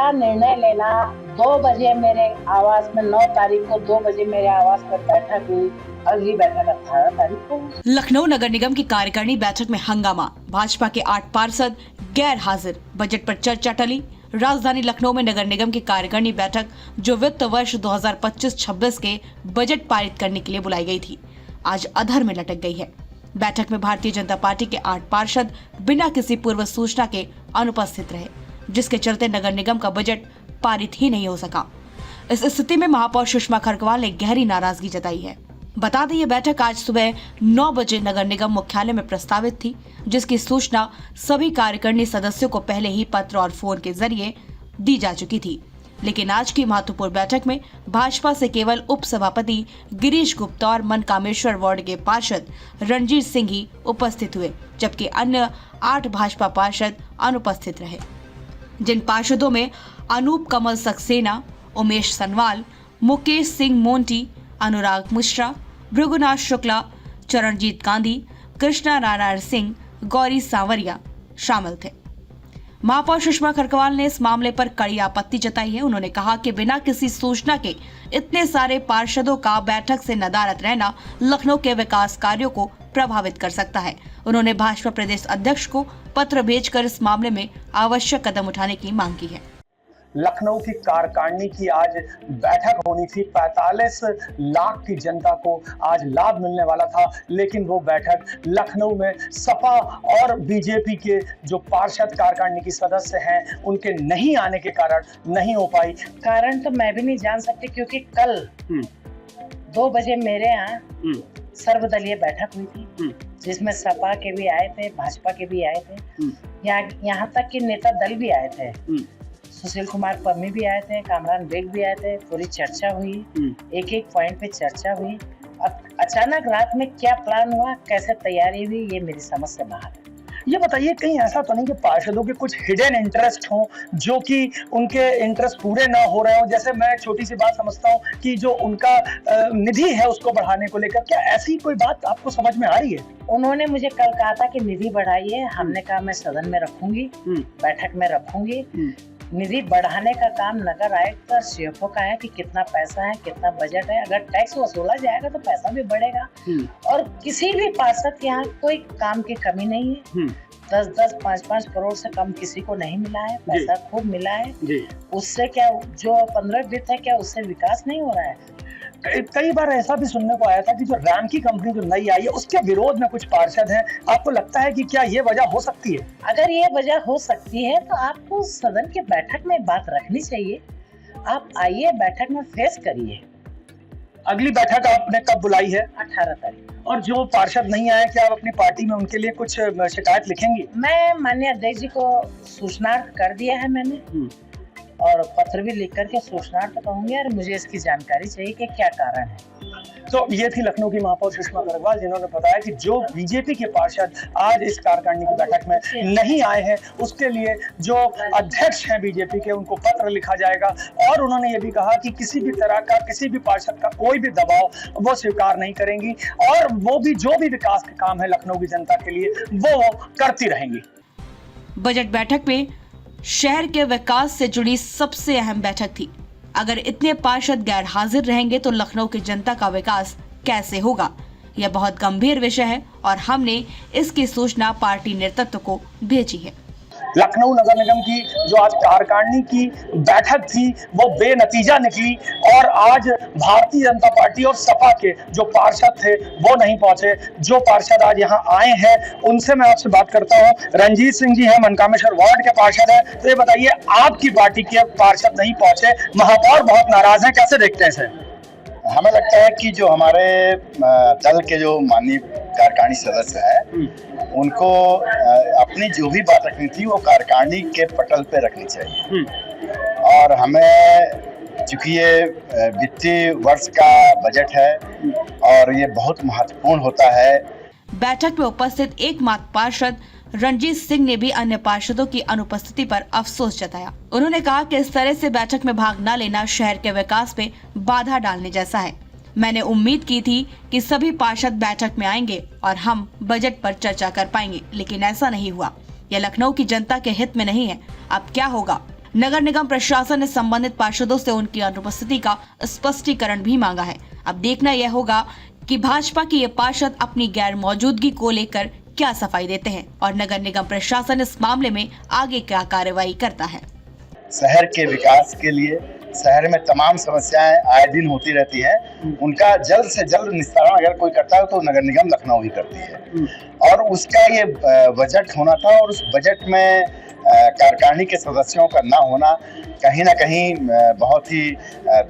क्या निर्णय लेना। 2 बजे मेरे आवास में 9 तारीख को 2 बजे मेरे आवास पर बैठक हुई। अगली बैठक 18 तारीख को। लखनऊ नगर निगम की कार्यकारिणी बैठक में हंगामा, भाजपा के 8 पार्षद गैर हाजिर, बजट पर चर्चा टली। राजधानी लखनऊ में नगर निगम की कार्यकारिणी बैठक जो वित्त वर्ष 2025-26 के बजट पारित करने के लिए बुलाई गई थी, आज अधर में लटक गई है। बैठक में भारतीय जनता पार्टी के 8 पार्षद बिना किसी पूर्व सूचना के अनुपस्थित रहे, जिसके चलते नगर निगम का बजट पारित ही नहीं हो सका। इस स्थिति में महापौर सुषमा खरगवाल ने गहरी नाराजगी जताई है। बता दें, ये बैठक आज सुबह 9 बजे नगर निगम मुख्यालय में प्रस्तावित थी, जिसकी सूचना सभी कार्यकारिणी सदस्यों को पहले ही पत्र और फोन के जरिए दी जा चुकी थी। लेकिन आज की महत्वपूर्ण बैठक में भाजपा से केवल उप सभापति गिरीश गुप्ता और मनकामेश्वर वार्ड के पार्षद रणजीत सिंह ही उपस्थित हुए, जबकि अन्य 8 भाजपा पार्षद अनुपस्थित रहे, जिन पार्षदों में अनूप कमल सक्सेना, उमेश सनवाल, मुकेश सिंह मोंटी, अनुराग मिश्रा, भृगुनाथ शुक्ला, चरणजीत गांधी, कृष्णा नारायण सिंह, गौरी सांवरिया शामिल थे। महापौर सुषमा खरगवाल ने इस मामले पर कड़ी आपत्ति जताई है। उन्होंने कहा कि बिना किसी सूचना के इतने सारे पार्षदों का बैठक से नदारद रहना लखनऊ के विकास कार्यों को प्रभावित कर सकता है। उन्होंने भाजपा प्रदेश अध्यक्ष को पत्र भेजकर इस मामले में आवश्यक कदम उठाने की मांग की है। लखनऊ की कार्यकारिणी की आज बैठक होनी थी। 45 लाख की जनता को आज लाभ मिलने वाला था, लेकिन वो बैठक लखनऊ में सपा और बीजेपी के जो पार्षद कार्यकारिणी की सदस्य हैं उनके नहीं आने के कारण नहीं हो पाई। कारण तो मैं भी नहीं जान सकती, क्योंकि कल 2 बजे मेरे यहाँ सर्वदलीय बैठक हुई थी, जिसमें सपा के भी आए थे, भाजपा के भी आए थे, यहाँ तक कि नेता दल भी आए थे। सुशील कुमार पम्मी भी आए थे, कामरान बेग भी आए थे। पूरी चर्चा हुई, एक पॉइंट पे चर्चा हुई। अब अचानक रात में क्या प्लान हुआ, कैसे तैयारी हुई, ये मेरी समझ से बाहर है। ये बताइए, कहीं ऐसा तो नहीं कि पार्षदों के कुछ हिडन इंटरेस्ट हों, जो कि उनके इंटरेस्ट पूरे ना हो रहे हों? जैसे मैं छोटी सी बात समझता हूँ कि जो उनका निधि है उसको बढ़ाने को लेकर, क्या ऐसी कोई बात आपको समझ में आ रही है? उन्होंने मुझे कल कहा था कि निधि बढ़ाइए। हमने कहा मैं सदन में रखूंगी, बैठक में रखूंगी। निधि बढ़ाने का काम नगर आयुक्त और सीएफओ का है कि कितना पैसा है, कितना बजट है। अगर टैक्स वसूला जाएगा तो पैसा भी बढ़ेगा। और किसी भी पार्षद के यहाँ कोई काम की कमी नहीं है। 10-10, 5-5 करोड़ से कम किसी को नहीं मिला है, पैसा खूब मिला है। उससे क्या, जो 15 वित्त है, क्या उससे विकास नहीं हो रहा है? कई बार ऐसा भी सुनने को आया था कि जो रैम की कंपनी जो नई आई है उसके विरोध में कुछ पार्षद हैं। आपको लगता है कि क्या ये वजह हो सकती है? अगर ये वजह हो सकती है तो आपको सदन की बैठक में बात रखनी चाहिए। आप आइए, बैठक में फेस करिए। अगली बैठक आपने कब बुलाई है? 18 तारीख। और जो पार्षद नहीं आए, क्या आप अपनी पार्टी में उनके लिए कुछ शिकायत लिखेंगी? मैं माननीय अध्यक्ष जी को सूचनार्थ कर दिया है मैंने, और पत्र भी लिख करके सूचनार्थ कहूंगी, और मुझे इसकी जानकारी चाहिए कि क्या कारण है। तो ये थी लखनऊ की महापौर सुषमा खरगवाल, जिन्होंने बताया कि जो बीजेपी के पार्षद आज इस कार्यकारिणी की बैठक में नहीं आए हैं, उसके लिए जो अध्यक्ष हैं बीजेपी के, उनको पत्र लिखा जाएगा। और उन्होंने ये भी कहा कि किसी भी तरह का, किसी भी पार्षद का कोई भी दबाव वो स्वीकार नहीं करेंगी, और वो भी जो भी विकास के काम है लखनऊ की जनता के लिए वो करती रहेंगी। बजट बैठक में शहर के विकास से जुड़ी सबसे अहम बैठक थी। अगर इतने पार्षद गैर हाजिर रहेंगे तो लखनऊ की जनता का विकास कैसे होगा? यह बहुत गंभीर विषय है और हमने इसकी सूचना पार्टी नेतृत्व को भेजी है। लखनऊ नगर निगम की जो आज कार्यकारिणी की बैठक थी वो बेनतीजा निकली, और आज भारतीय जनता पार्टी और सपा के जो पार्षद थे वो नहीं पहुंचे। जो पार्षद आज यहाँ आए हैं उनसे मैं आपसे बात करता हूँ। रणजीत सिंह जी हैं, मनकामेश्वर वार्ड के पार्षद हैं। तो ये बताइए, आपकी पार्टी के पार्षद नहीं पहुंचे, महापौर बहुत नाराज हैं, कैसे देखते हैं इसे? हमें लगता है कि जो हमारे दल के जो माननीय कार्यकारिणी सदस्य हैं उनको अपनी जो भी बात रखनी थी वो कार्यकारिणी के पटल पे रखनी चाहिए। और हमें, चूंकि ये वित्तीय वर्ष का बजट है और ये बहुत महत्वपूर्ण होता है। बैठक में उपस्थित एकमात्र पार्षद रणजीत सिंह ने भी अन्य पार्षदों की अनुपस्थिति पर अफसोस जताया। उन्होंने कहा कि इस तरह से बैठक में भाग न लेना शहर के विकास में बाधा डालने जैसा है। मैंने उम्मीद की थी कि सभी पार्षद बैठक में आएंगे और हम बजट पर चर्चा कर पाएंगे, लेकिन ऐसा नहीं हुआ। यह लखनऊ की जनता के हित में नहीं है। अब क्या होगा नगर निगम प्रशासन ने संबंधित पार्षदों से उनकी अनुपस्थिति का स्पष्टीकरण भी मांगा है। अब देखना यह होगा कि भाजपा के ये पार्षद अपनी गैर मौजूदगी को लेकर क्या सफाई देते हैं और नगर निगम प्रशासन इस मामले में आगे क्या कार्रवाई करता है। शहर के विकास के लिए शहर में तमाम समस्याएं आए दिन होती रहती हैं, उनका जल्द से जल्द निस्तारण अगर कोई करता है तो नगर निगम लखनऊ ही करती है। और उसका ये बजट होना था और उस बजट में कार्यकारिणी के सदस्यों का ना होना कहीं ना कहीं बहुत ही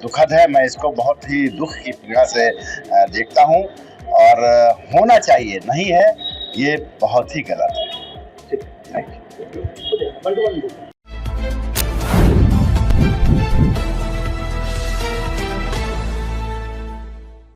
दुखद है। मैं इसको बहुत ही दुख की पीड़ा से देखता हूं और होना चाहिए, नहीं है ये बहुत ही गलत है।